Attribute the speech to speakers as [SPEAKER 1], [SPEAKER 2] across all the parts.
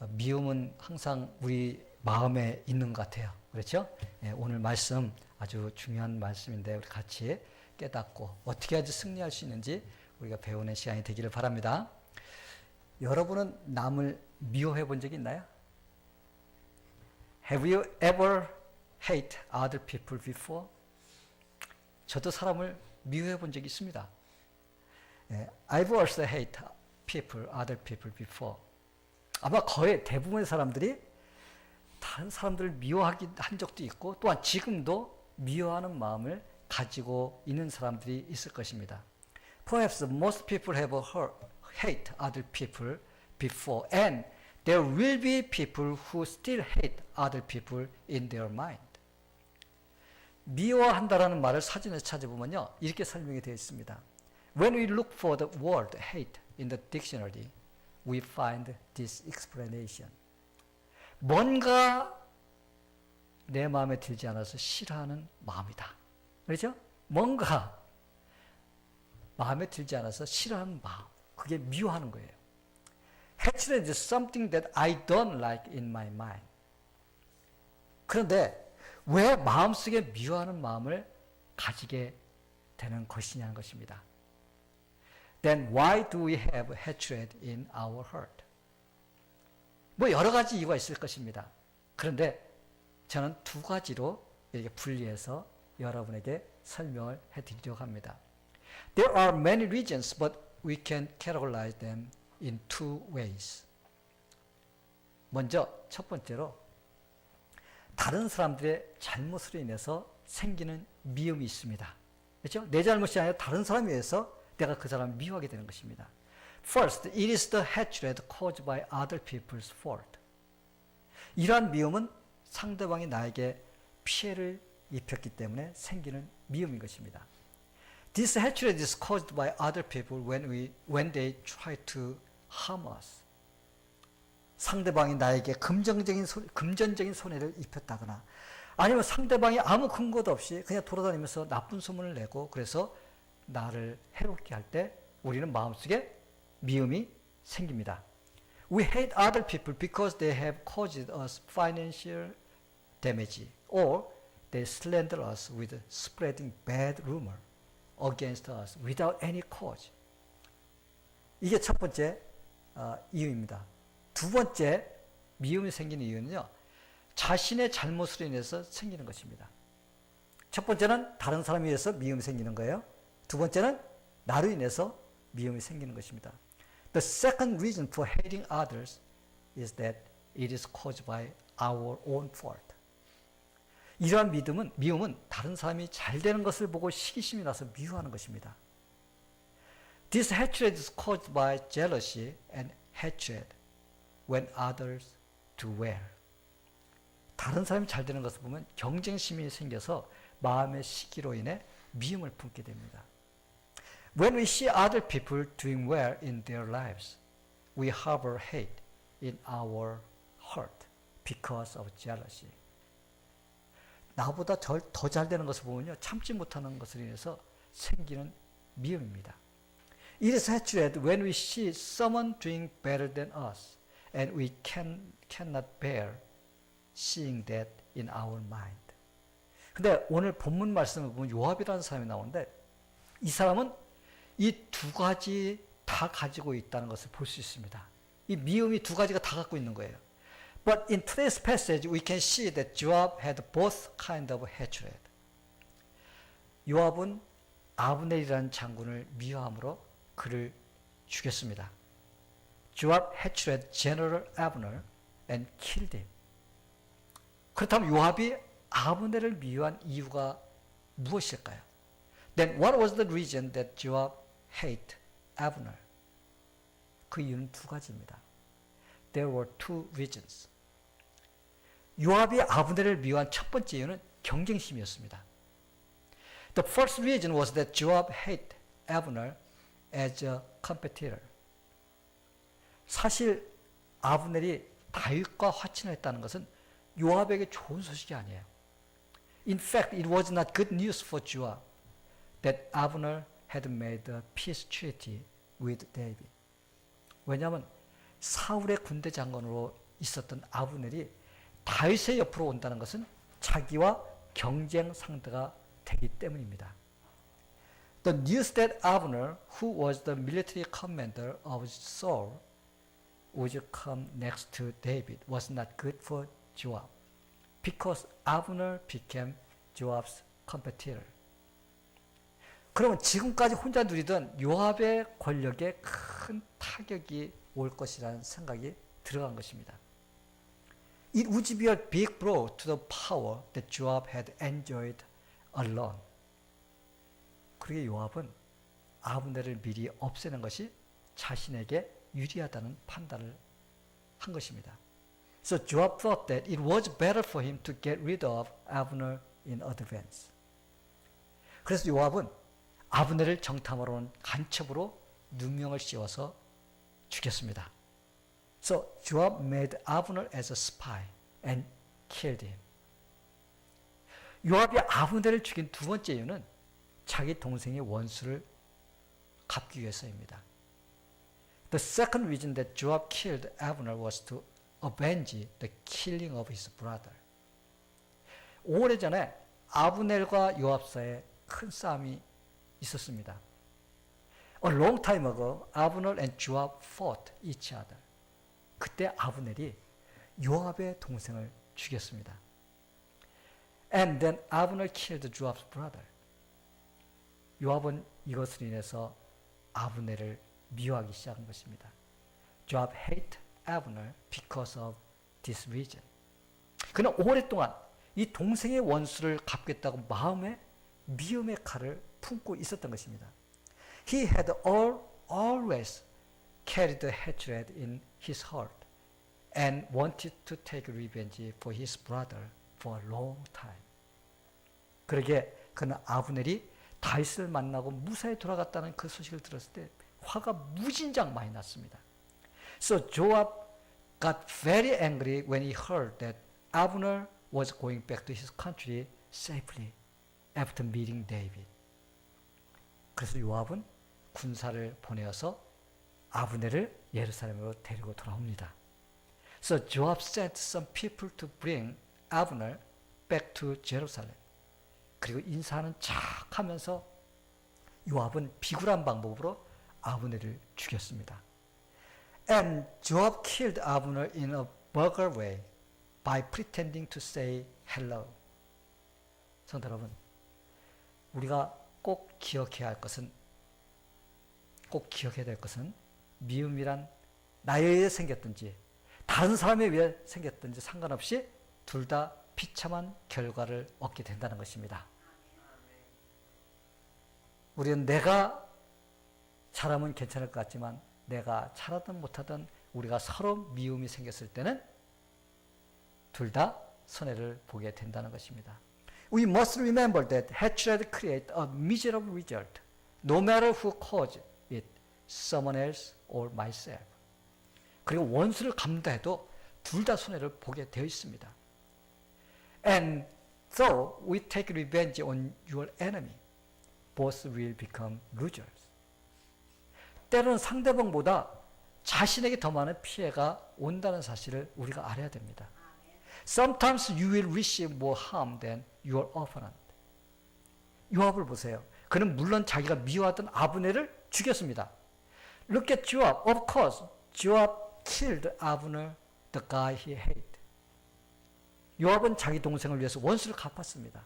[SPEAKER 1] 미움은 항상 우리 마음에 있는 것 같아요. 그렇죠? 오늘 말씀 아주 중요한 말씀인데 우리 같이 깨닫고 어떻게 해야지 승리할 수 있는지 우리가 배우는 시간이 되기를 바랍니다. 여러분은 남을 미워해 본 적이 있나요? Have you ever hate other people before? 저도 사람을 미워해 본 적이 있습니다. I've also hate people, other people before. 아마 거의 대부분의 사람들이 다른 사람들을 미워하긴 한 적도 있고 또한 지금도 미워하는 마음을 가지고 있는 사람들이 있을 것입니다. Perhaps most people have hate other people before and there will be people who still hate other people in their mind. 미워한다라는 말을 사전에 찾아보면요. 이렇게 설명이 되어 있습니다. When we look for the word hate in the dictionary, we find this explanation. 뭔가 내 마음에 들지 않아서 싫어하는 마음이다. 그렇죠? 뭔가 마음에 들지 않아서 싫어하는 마음. 그게 미워하는 거예요. Hatred is something that I don't like in my mind. 그런데 왜 마음속에 미워하는 마음을 가지게 되는 것이냐는 것입니다. Then why do we have hatred in our heart? 뭐 여러 가지 이유가 있을 것입니다. 그런데 저는 두 가지로 이렇게 분리해서 여러분에게 설명을 해드리려고 합니다. There are many reasons, but we can categorize them in two ways. 먼저 첫 번째로 다른 사람들의 잘못으로 인해서 생기는 미움이 있습니다. 그렇죠? 내 잘못이 아니라 다른 사람에 의해서 내가 그 사람을 미워하게 되는 것입니다. First, it is the hatred caused by other people's fault. 이러한 미움은 상대방이 나에게 피해를 입혔기 때문에 생기는 미움인 것입니다. This hatred is caused by other people when they try to harm us. 상대방이 나에게 금전적인 손해를 입혔다거나 아니면 상대방이 아무 근거도 없이 그냥 돌아다니면서 나쁜 소문을 내고 그래서 나를 해롭게 할 때 우리는 마음속에 미움이 생깁니다. We hate other people because they have caused us financial damage or they slander us with spreading bad rumor against us without any cause. 이게 첫 번째 이유입니다. 두 번째 미움이 생기는 이유는요. 자신의 잘못으로 인해서 생기는 것입니다. 첫 번째는 다른 사람에 의해서 미움이 생기는 거예요. 두 번째는 나로 인해서 미움이 생기는 것입니다. The second reason for hating others is that it is caused by our own fault. 이러한 미움은 다른 사람이 잘 되는 것을 보고 시기심이 나서 미워하는 것입니다. This hatred is caused by jealousy and hatred when others do well. 다른 사람이 잘 되는 것을 보면 경쟁심이 생겨서 마음의 시기로 인해 미움을 품게 됩니다. When we see other people doing well in their lives, we harbor hate in our heart because of jealousy. 나보다 더 잘 되는 것을 보면요. 참지 못하는 것을 인해서 생기는 미움입니다. It is hatred when we see someone doing better than us and we cannot bear seeing that in our mind. 근데 오늘 본문 말씀을 보면 요압이라는 사람이 나오는데 이 사람은 이 두 가지 다 가지고 있다는 것을 볼 수 있습니다. 이 미움이 두 가지가 다 갖고 있는 거예요. But in today's passage, we can see that Joab had both kind of hatred. 요압은 아브넬이라는 장군을 미워함으로 그를 죽였습니다. Joab hatred General Abner and killed him. 그렇다면 요압이 아브넬을 미워한 이유가 무엇일까요? Then what was the reason that Joab hated Abner? 그 이유는 두 가지입니다. There were two reasons. 요압이 아브넬을 미워한 첫 번째 이유는 경쟁심이었습니다. The first reason was that Joab hated Abner as a competitor. 사실 아브넬이 다윗과 화친을 했다는 것은 요압에게 좋은 소식이 아니에요. In fact, it was not good news for Joab that Abner had made a peace treaty with David. 왜냐하면 사울의 군대 장관으로 있었던 아브넬이 다윗의 옆으로 온다는 것은 자기와 경쟁 상대가 되기 때문입니다. The news that Abner, who was the military commander of Saul, would come next to David was not good for Joab, because Abner became Joab's competitor. 그러면 지금까지 혼자 누리던 요압의 권력에 큰 타격이 올 것이라는 생각이 들어간 것입니다. It would be a big blow to the power that Joab had enjoyed alone. 그러게 요압은 아브넬을 미리 없애는 것이 자신에게 유리하다는 판단을 한 것입니다. So Joab thought that it was better for him to get rid of Abner in advance. 그래서 요압은 아브넬을 정탐하러 온 간첩으로 누명을 씌워서 죽였습니다. So Joab made Abner as a spy and killed him. 요압이 아브넬을 죽인 두 번째 이유는 자기 동생의 원수를 갚기 위해서입니다. The second reason that Joab killed Abner was to avenge the killing of his brother. 오래전에 아브넬과 요압 사이에 큰 싸움이 있었습니다. A long time ago, Abner and Joab fought each other. 그때 아브넬이 요압의 동생을 죽였습니다. And then Abner killed Joab's brother. 요압은 이것으로 인해서 아브넬을 미워하기 시작한 것입니다. Joab hated Abner because of this reason. 그는 오랫동안 이 동생의 원수를 갚겠다고 마음에 미움의 칼을 품고 있었던 것입니다. He had always carried the hatred in his heart and wanted to take revenge for his brother for a long time. 그러게 그는 아브넬이 다윗을 만나고 무사히 돌아갔다는 그 소식을 들었을 때 화가 무진장 많이 났습니다. So Joab got very angry when he heard that Abner was going back to his country safely after meeting David. 그래서 요압은 군사를 보내어서 아브넬을 예루살렘으로 데리고 돌아옵니다. So Joab sent some people to bring Abner back to Jerusalem. 그리고 인사하는 척 하면서 요압은 비굴한 방법으로 아브넬을 죽였습니다. And Joab killed Abner in a vulgar way by pretending to say hello. 성도 여러분, 우리가 꼭 기억해야 될 것은 미움이란 나에 의해 생겼든지 다른 사람에 의해 생겼든지 상관없이 둘 다 비참한 결과를 얻게 된다는 것입니다. 우리는 내가 잘하면 괜찮을 것 같지만 내가 잘하든 못하든 우리가 서로 미움이 생겼을 때는 둘 다 손해를 보게 된다는 것입니다. We must remember that hatred creates a miserable result, no matter who caused it, someone else or myself. 그리고 원수를 갚는다 해도 둘 다 손해를 보게 되어 있습니다. And so we take revenge on your enemy. Both will become losers. 때로는 상대방보다 자신에게 더 많은 피해가 온다는 사실을 우리가 알아야 됩니다. Sometimes you will receive more harm than your opponent. 요압을 보세요. 그는 물론 자기가 미워하던 아브넬을 죽였습니다. Look at Joab. Of course, Joab killed Abner, the guy he hated. 요압은 자기 동생을 위해서 원수를 갚았습니다.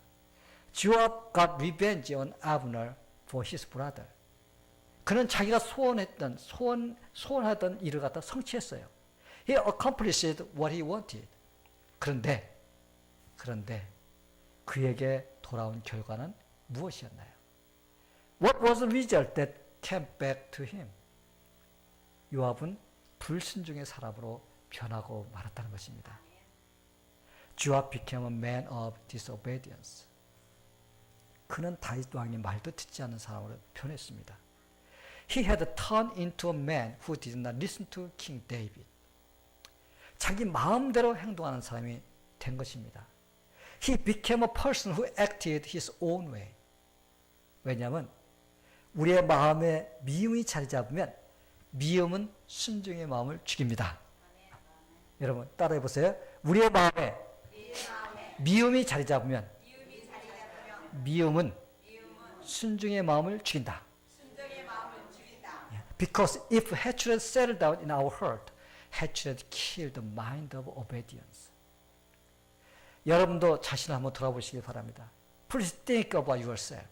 [SPEAKER 1] Joab got revenge on Abner for his brother. 그는 자기가 소원하던 일을 갖다 성취했어요. He accomplished what he wanted. 그런데 그에게 돌아온 결과는 무엇이었나요? What was the result that came back to him? 요압은 불순종의 사람으로 변하고 말았다는 것입니다. Joab became a man of disobedience. 그는 다윗 왕의 말도 듣지 않는 사람으로 변했습니다. He had turned into a man who did not listen to King David. 자기 마음대로 행동하는 사람이 된 것입니다. He became a person who acted his own way. 왜냐하면 우리의 마음에 미움이 자리 잡으면 미움은 순종의 마음을 죽입니다. 여러분 따라해 보세요. 우리의 마음에 미움이 자리 잡으면 미움은 순종의 마음을 죽인다. Because if hatred settled down in our heart, hatred killed the mind of obedience. 여러분도 자신을 한번 돌아보시기 바랍니다. Please think about yourself.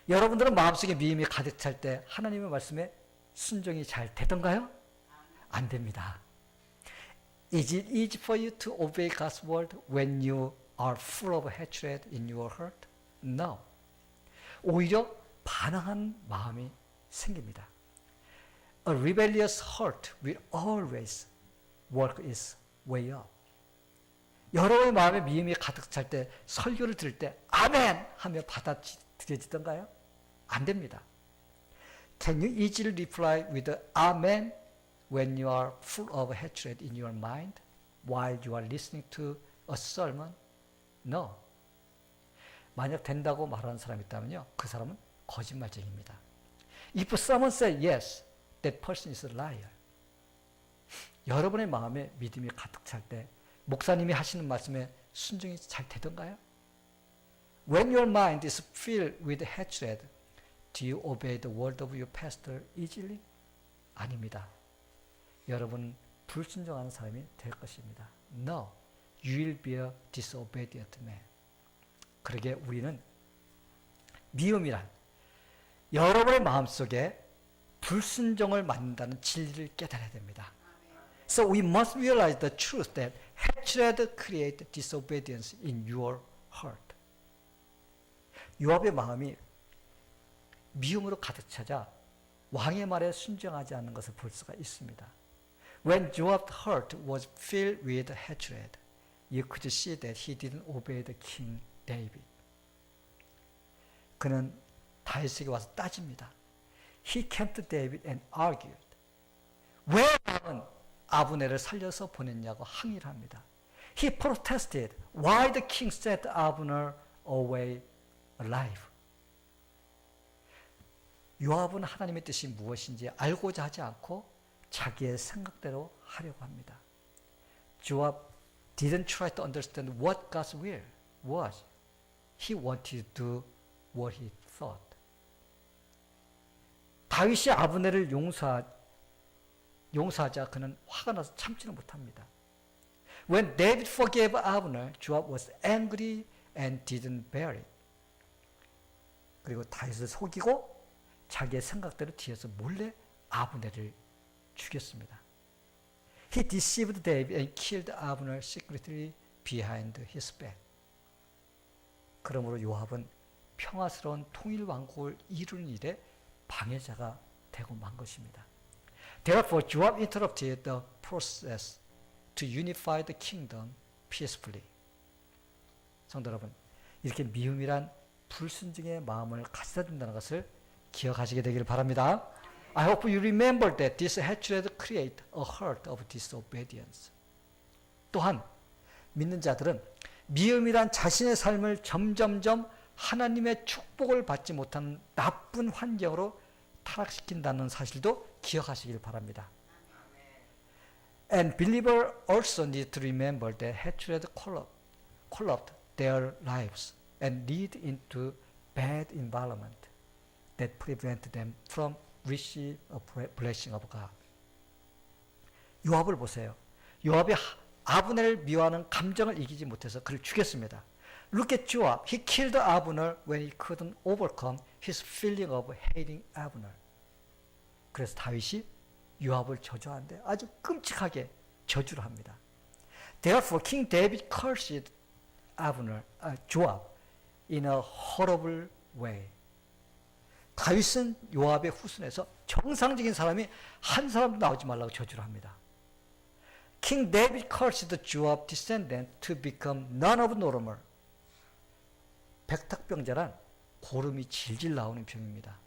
[SPEAKER 1] 여러분들은 마음속에 미움이 가득 찰 때 하나님의 말씀에 순종이 잘 되던가요? 안 됩니다. Is it easy for you to obey God's word when you are full of hatred in your heart? No. 오히려 반항한 마음이 생깁니다. A rebellious heart will always work its way up. 여러분의 마음에 미움이 가득 찰 때 설교를 들을 때 아멘 하며 받아들여지던가요? 안 됩니다. Can you easily reply with amen when you are full of hatred in your mind while you are listening to a sermon? No. 만약 된다고 말하는 사람이 있다면요, 그 사람은 거짓말쟁이입니다. If someone says yes, that person is a liar. 여러분의 마음에 믿음이 가득 찰 때 목사님이 하시는 말씀에 순종이 잘 되던가요? When your mind is filled with hatred, do you obey the word of your pastor easily? 아닙니다. 여러분 불순종하는 사람이 될 것입니다. No, you will be a disobedient man. 그러게 우리는 미움이란 여러분의 마음속에 불순종을 만든다는 진리를 깨달아야 됩니다. So we must realize the truth that hatred creates disobedience in your heart. 요압의 마음이 미움으로 가득 차자 왕의 말에 순종하지 않는 것을 볼 수가 있습니다. When Joab's heart was filled with hatred, you could see that he didn't obey the king David. 그는 다윗에게 와서 따집니다. He came to David and argued. 왜 왕은 아브넬을 살려서 보냈냐고 항의를 합니다. He protested why the king sent Abner away alive. 요압은 하나님의 뜻이 무엇인지 알고자 하지 않고 자기의 생각대로 하려고 합니다. Joab didn't try to understand what God's will was. He wanted to do what he thought. 다윗이 아브넬을 용서하자 그는 화가 나서 참지는 못합니다. When David forgave Abner, Joab was angry and didn't bear it. 그리고 다윗을 속이고 자기의 생각대로 뒤에서 몰래 아브넬을 죽였습니다. He deceived David and killed Abner secretly behind his back. 그러므로 요압은 평화스러운 통일 왕국을 이루는 일에 방해자가 되고 만 것입니다. Therefore, Joab interrupted the process to unify the kingdom peacefully. 성도 여러분, 이렇게 미움이란 불순종의 마음을 가져다 준다는 것을 기억하시게 되기를 바랍니다. I hope you remember that this hatred creates a heart of disobedience. 또한 믿는 자들은 미움이란 자신의 삶을 점점점 하나님의 축복을 받지 못하는 나쁜 환경으로 타락시킨다는 사실도 기억하시길 바랍니다. And believers also need to remember that hatred corrupt their lives and lead into bad environment that prevent them from receiving a blessing of God. 요압을 보세요. 요압이 아브넬을 미워하는 감정을 이기지 못해서 그를 죽였습니다. Look at Joab. He killed Abner when he couldn't overcome his feeling of hating Abner. 그래서 다윗이 요압을 저주하는데 아주 끔찍하게 저주를 합니다. Therefore, King David cursed Joab in a horrible way. 다윗은 요압의 후손에서 정상적인 사람이 한 사람도 나오지 말라고 저주를 합니다. King David cursed Joab descendant to become none of normal. 백탁병자란 고름이 질질 나오는 병입니다.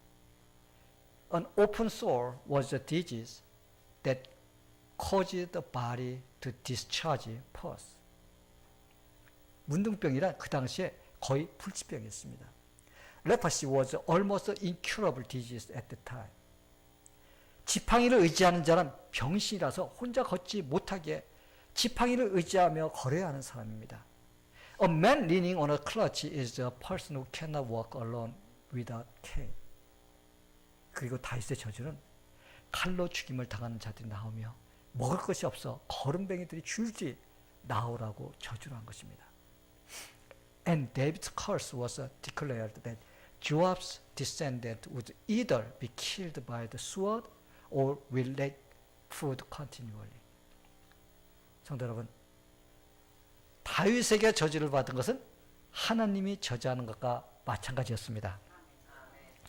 [SPEAKER 1] An open sore was a disease that caused the body to discharge pus. 문둥병이란 그 당시에 거의 불치병이었습니다. Leprosy was almost incurable disease at the time. 지팡이를 의지하는 자는 병신이라서 혼자 걷지 못하게 지팡이를 의지하며 걸어야 하는 사람입니다. A man leaning on a clutch is a person who cannot walk alone without cane. 그리고 다윗의 저주는 칼로 죽임을 당하는 자들이 나오며 먹을 것이 없어 거름뱅이들이 줄지 나오라고 저주를 한 것입니다. And David's curse was declared that Joab's descendant would either be killed by the sword or will lack food continually. 성도 여러분, 다윗에게 저주를 받은 것은 하나님이 저주하는 것과 마찬가지였습니다.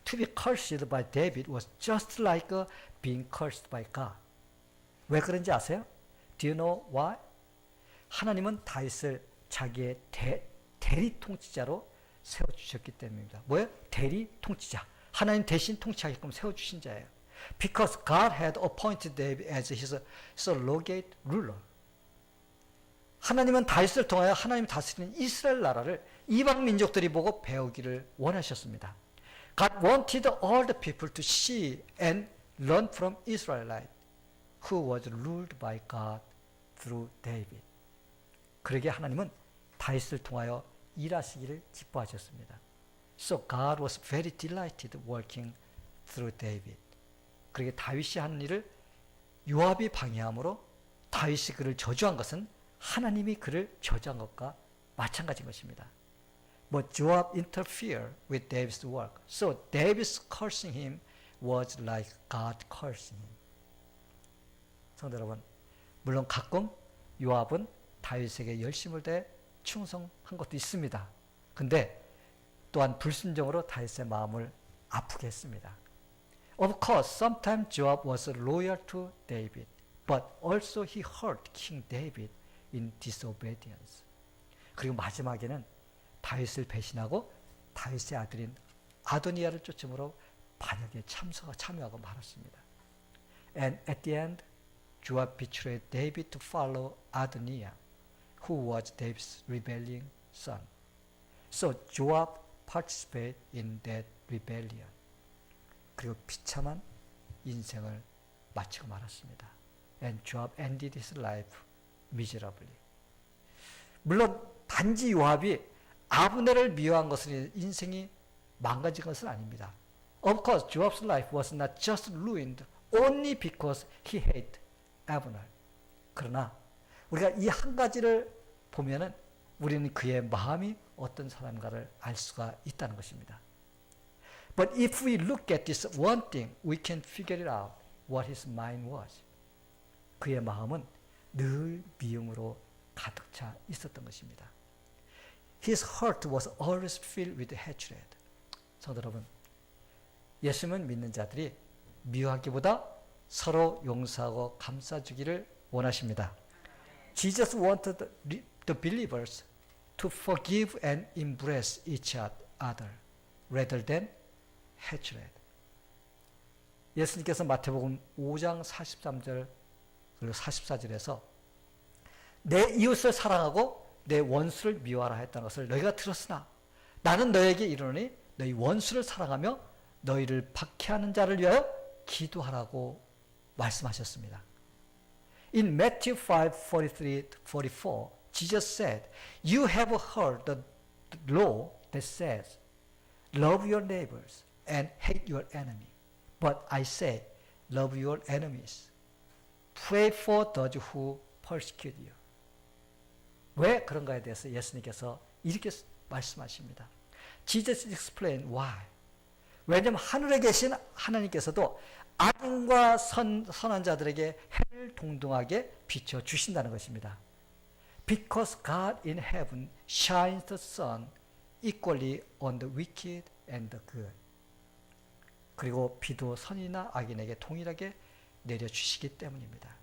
[SPEAKER 1] To be cursed by David was just like being cursed by God. 왜 그런지 아세요? Do you know why? 하나님은 다윗을 자기의 대리 통치자로 세워주셨기 때문입니다. 뭐예요? 대리 통치자. 하나님 대신 통치하게끔 세워주신 자예요. Because God had appointed David as his surrogate ruler. 하나님은 다윗을 통하여 하나님 다스리는 이스라엘 나라를 이방 민족들이 보고 배우기를 원하셨습니다. God wanted all the people to see and learn from Israelite who was ruled by God through David. 그러게 하나님은 다윗을 통하여 일하시기를 기뻐하셨습니다. So God was very delighted working through David. 그러게 다윗이 하는 일을 요압이 방해함으로 다윗이 그를 저주한 것은 하나님이 그를 저주한 것과 마찬가지인 것입니다. But Joab interfered with David's work. So David's cursing him was like God cursing him. 성도 여러분, 물론 가끔 요압은 다윗에게 열심을 다해 충성한 것도 있습니다. 근데 또한 불순종으로 다윗의 마음을 아프게 했습니다. Of course, sometimes Joab was loyal to David, but also he hurt King David in disobedience. 그리고 마지막에는 다윗을 배신하고 다윗의 아들인 아도니아를 쫓음으로 반역에 참여하고 말았습니다. And at the end, Joab betrayed David to follow Adoniah, who was David's rebelling son. So Joab participated in that rebellion. 그리고 비참한 인생을 마치고 말았습니다. And Joab ended his life miserably. 물론 단지 요압이 아브넬을 미워한 것은 인생이 망가진 것은 아닙니다. Of course, Joab's life was not just ruined only because he hated Abner. 그러나 우리가 이 한 가지를 보면은 우리는 그의 마음이 어떤 사람인가를 알 수가 있다는 것입니다. But if we look at this one thing, we can figure it out what his mind was. 그의 마음은 늘 미움으로 가득 차 있었던 것입니다. His heart was always filled with hatred. 성도 여러분, 예수님을 믿는 자들이 미워하기보다 서로 용서하고 감싸주기를 원하십니다. Jesus wanted the believers to forgive and embrace each other rather than hatred. 예수님께서 마태복음 5장 43절 그리고 44절에서 내 이웃을 사랑하고 내 원수를 미워하라 했다는 것을 너희가 들었으나 나는 너에게 이르노니 너희 원수를 사랑하며 너희를 박해하는 자를 위하여 기도하라고 말씀하셨습니다. In Matthew 5:43-44, Jesus said, "You have heard the law that says, love your neighbors and hate your enemy. But I say, love your enemies. Pray for those who persecute you." 왜 그런가에 대해서 예수님께서 이렇게 말씀하십니다. Jesus explained why. 왜냐하면 하늘에 계신 하나님께서도 악인과 선한 자들에게 해를 동등하게 비춰주신다는 것입니다. Because God in heaven shines the sun equally on the wicked and the good. 그리고 비도 선이나 악인에게 동일하게 내려주시기 때문입니다.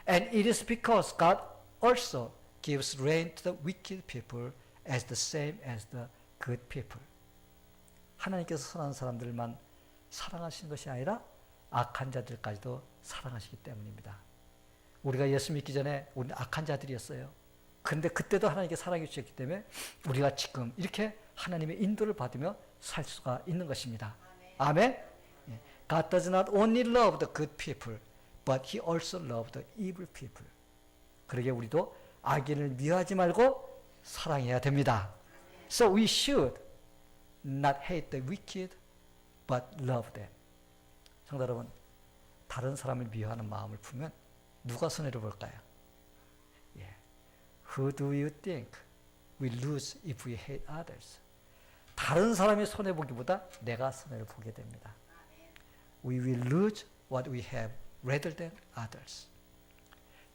[SPEAKER 1] And it is because God also gives rain to the wicked people as the same as the good people. 하나님께서 선한 사람들만 사랑하시는 것이 아니라 악한 자들까지도 사랑하시기 때문입니다. 우리가 예수 믿기 전에 우리는 악한 자들이었어요. 그런데 그때도 하나님께 사랑해 주셨기 때문에 우리가 지금 이렇게 하나님의 인도를 받으며 살 수가 있는 것입니다. 아멘. God does not only love the good people, but He also loves the evil people. 그러게 우리도 악인을 미워하지 말고 사랑해야 됩니다. So we should not hate the wicked, but love them. 성도 여러분, 다른 사람을 미워하는 마음을 품으면 누가 손해를 볼까요? 예. Who do you think we lose if we hate others? 다른 사람이 손해보기보다 내가 손해를 보게 됩니다. We will lose what we have rather than others.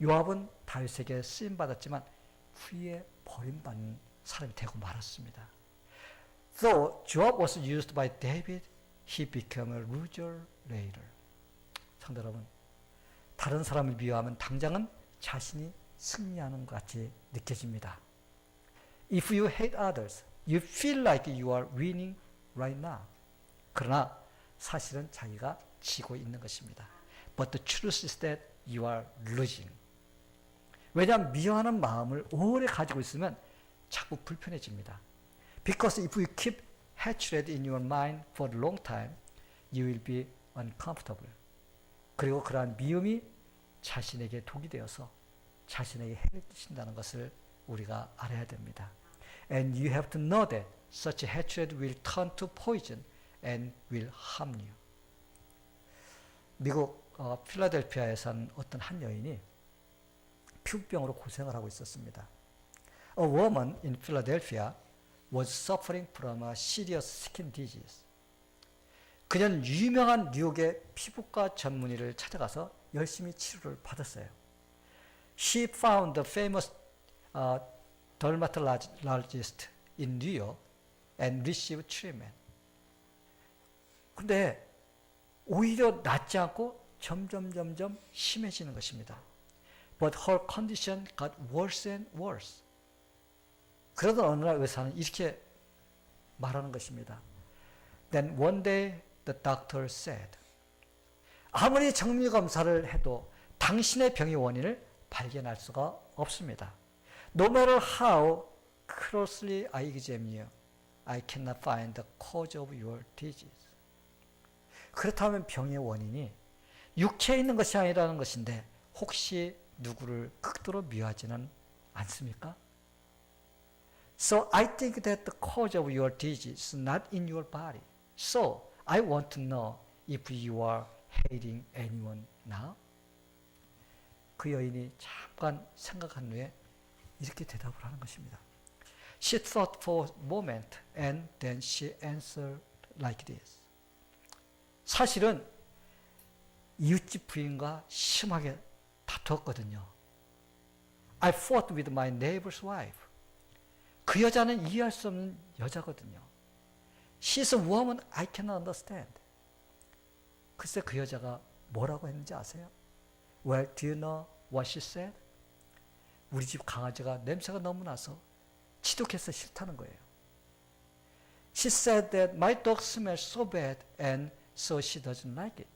[SPEAKER 1] 요압은 다윗에게 쓰임받았지만 후에 버림받는 사람이 되고 말았습니다. Though Joab was used by David, he became a loser later. 성도 여러분, 다른 사람을 미워하면 당장은 자신이 승리하는 것 같이 느껴집니다. If you hate others, you feel like you are winning right now. 그러나 사실은 자기가 지고 있는 것입니다. But the truth is that you are losing. 왜냐하면 미워하는 마음을 오래 가지고 있으면 자꾸 불편해집니다. Because if you keep hatred in your mind for a long time, you will be uncomfortable. 그리고 그러한 미움이 자신에게 독이 되어서 자신에게 해를 끼친다는 것을 우리가 알아야 됩니다. And you have to know that such hatred will turn to poison and will harm you. 미국 필라델피아에 산 어떤 한 여인이 피부병으로 고생을 하고 있었습니다. A woman in Philadelphia was suffering from a serious skin disease. 그녀는 유명한 뉴욕의 피부과 전문의를 찾아가서 열심히 치료를 받았어요. She found the famous dermatologist in New York and received treatment. 근데 오히려 낫지 않고 점점 심해지는 것입니다. But her condition got worse and worse. 그러던 어느 날 의사는 이렇게 말하는 것입니다. Then one day the doctor said, 아무리 정밀검사를 해도 당신의 병의 원인을 발견할 수가 없습니다. No matter how closely I examine you, I cannot find the cause of your disease. 그렇다면 병의 원인이 육체에 있는 것이 아니라는 것인데 혹시 누구를 극도로 미워하지는 않습니까? So I think that the cause of your disease is not in your body. So I want to know if you are hating anyone now. 그 여인이 잠깐 생각한 후에 이렇게 대답을 하는 것입니다. She thought for a moment and then she answered like this. 사실은 이웃집 부인과 심하게 다투었거든요. I fought with my neighbor's wife. 그 여자는 이해할 수 없는 여자거든요. She's a woman I cannot understand. 글쎄 그 여자가 뭐라고 했는지 아세요? Well, do you know what she said? 우리 집 강아지가 냄새가 너무 나서 지독해서 싫다는 거예요. She said that my dog smells so bad and so she doesn't like it.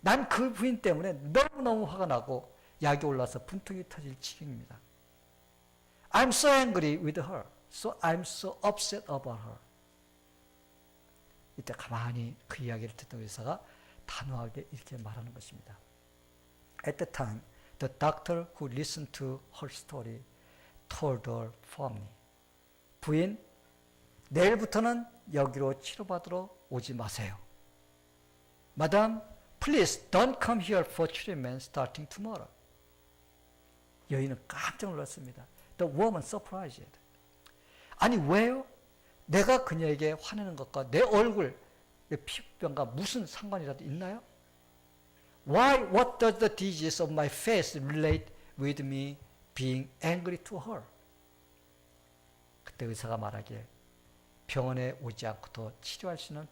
[SPEAKER 1] 난 그 부인 때문에 너무너무 화가 나고 약이 올라서 분통이 터질 지경입니다. I'm so angry with her. So I'm so upset about her. 이때 가만히 그 이야기를 듣던 의사가 단호하게 이렇게 말하는 것입니다. At the time, the doctor who listened to her story told her firmly. 부인, 내일부터는 여기로 치료받으러 오지 마세요. Madam, please don't come here for treatment starting tomorrow. 여인은 깜짝 놀랐습니다. The woman surprised. 아니 왜요? 내가 그녀에게 화내는 것과 내 얼굴, 내 피부병과 무슨 상관이라도 있나요? Why? What does the disease of my face relate with me being angry to her? 그때 의사가 말하기에 병원에 오지 않고도 치료할 수 있는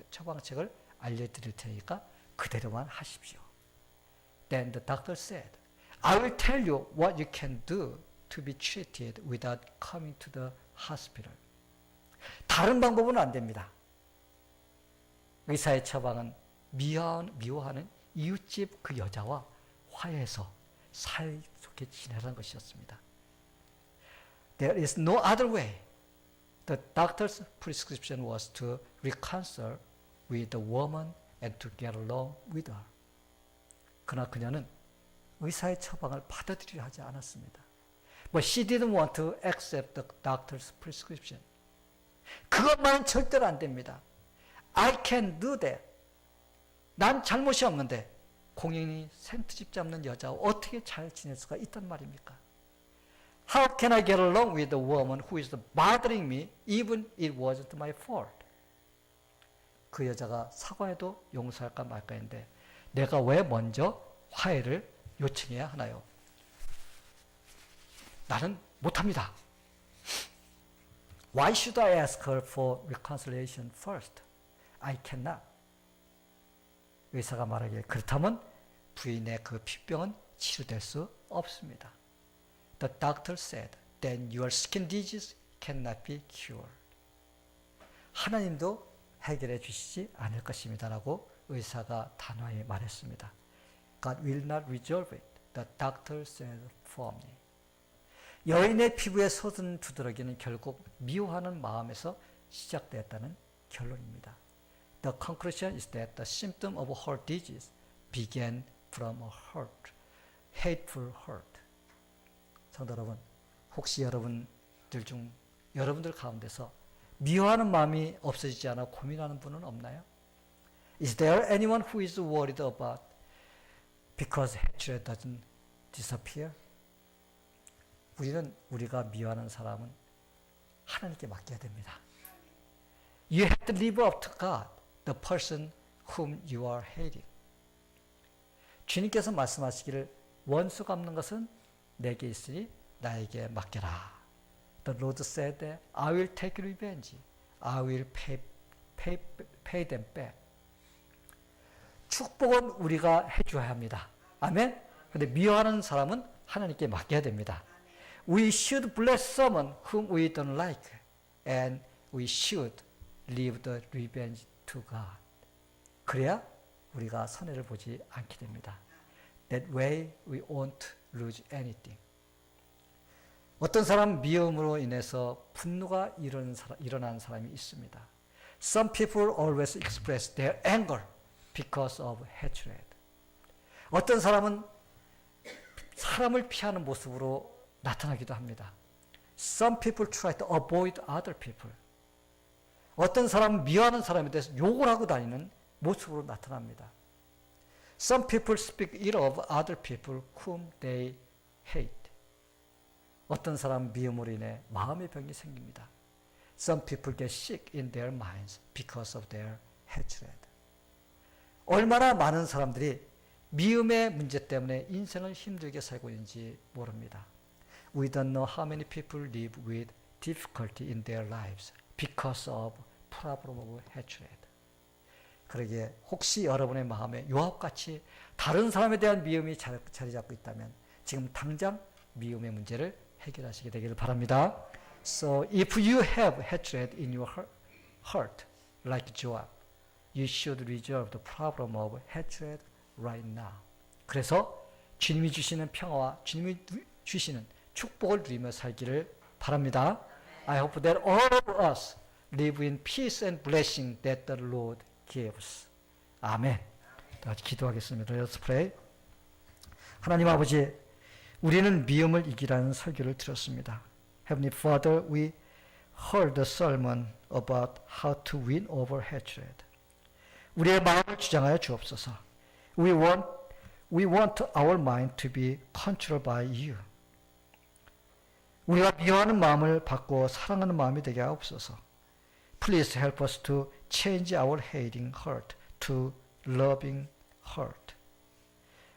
[SPEAKER 1] 처방책을 알려드릴 테니까 그대로만 하십시오. Then the doctor said, I will tell you what you can do to be treated without coming to the hospital. 다른 방법은 안 됩니다. 의사의 처방은 미워하는 이웃집 그 여자와 화해해서 사이좋게 지내라는 것이었습니다. There is no other way. The doctor's prescription was to reconcile with the woman and to get along with her. 그러나 그녀는 의사의 처방을 받아들이려 하지 않았습니다. But she didn't want to accept the doctor's prescription. 그것만은 절대로 안 됩니다. I can do that. 난 잘못이 없는데 공연히 생트집 잡는 여자와 어떻게 잘 지낼 수가 있단 말입니까? How can I get along with a woman who is bothering me even it wasn't my fault? 그 여자가 사과해도 용서할까 말까 했는데 내가 왜 먼저 화해를 요청해야 하나요? 나는 못합니다. Why should I ask her for reconciliation first? I cannot. 의사가 말하기에 그렇다면 부인의 그 핏병은 치료될 수 없습니다. The doctor said, then your skin disease cannot be cured. 하나님도 해결해 주시지 않을 것입니다. 라고 의사가 단호히 말했습니다. God will not resolve it. The doctor said for me. 여인의 피부에 솟은 두드러기는 결국 미워하는 마음에서 시작되었다는 결론입니다. The conclusion is that the symptom of her disease began from a hurt, hateful hurt. 성도 여러분, 혹시 여러분들 가운데서 미워하는 마음이 없어지지 않아 고민하는 분은 없나요? Is there anyone who is worried about because hatred doesn't disappear? 우리가 미워하는 사람은 하나님께 맡겨야 됩니다. You have to live up to God, the person whom you are hating. 주님께서 말씀하시기를 원수 갚는 것은 내게 있으니 나에게 맡겨라. The Lord said that I will take revenge. I will pay them back. 축복은 우리가 해줘야 합니다. 아멘? 근데 미워하는 사람은 하나님께 맡겨야 됩니다. We should bless someone whom we don't like, and we should leave the revenge to God. 그래야 우리가 손해를 보지 않게 됩니다. That way we won't lose anything. 어떤 사람 미움으로 인해서 분노가 일어난 사람이 있습니다. Some people always express their anger because of hatred. 어떤 사람은 사람을 피하는 모습으로 나타나기도 합니다. Some people try to avoid other people. 어떤 사람은 미워하는 사람에 대해서 욕을 하고 다니는 모습으로 나타납니다. Some people speak ill of other people whom they hate. 어떤 사람은 미움으로 인해 마음의 병이 생깁니다. Some people get sick in their minds because of their hatred. 얼마나 많은 사람들이 미움의 문제 때문에 인생을 힘들게 살고 있는지 모릅니다. We don't know how many people live with difficulty in their lives because of problem of hatred. 그러기에 혹시 여러분의 마음에 요압같이 다른 사람에 대한 미움이 자리 잡고 있다면 지금 당장 미움의 문제를 해결하시게 되기를 바랍니다. So if you have hatred in your heart, like Joab, you should resolve the problem of hatred right now. 그래서 주님이 주시는 평화와 주님이 주시는 축복을 누리며 살기를 바랍니다. I hope that all of us live in peace and blessing that the Lord gives. 아멘. 다 같이 기도하겠습니다. Let's pray. 하나님 아버지, 우리는 미움을 이기라는 설교를 들었습니다. Heavenly Father, we heard the sermon about how to win over hatred. 우리의 마음을 주장하여 주옵소서. We want our mind to be controlled by you. 우리가 미워하는 마음을 바꾸어 사랑하는 마음이 되게 하옵소서. Please help us to change our hating heart to loving heart.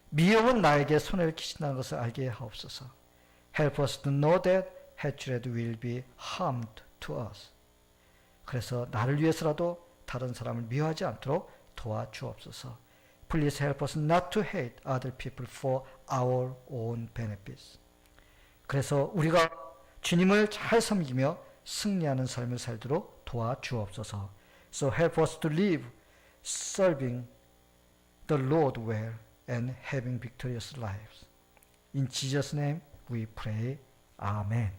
[SPEAKER 1] 미움은 나에게 손해를 끼친다는 것을 알게 하옵소서. Help us to know that hatred will be harmed to us. 그래서 나를 위해서라도 다른 사람을 미워하지 않도록 도와주옵소서. Please help us not to hate other people for our own benefits. 그래서 우리가 주님을 잘 섬기며 승리하는 삶을 살도록 도와주옵소서. So help us to live serving the Lord well and having victorious lives. In Jesus' name we pray. Amen.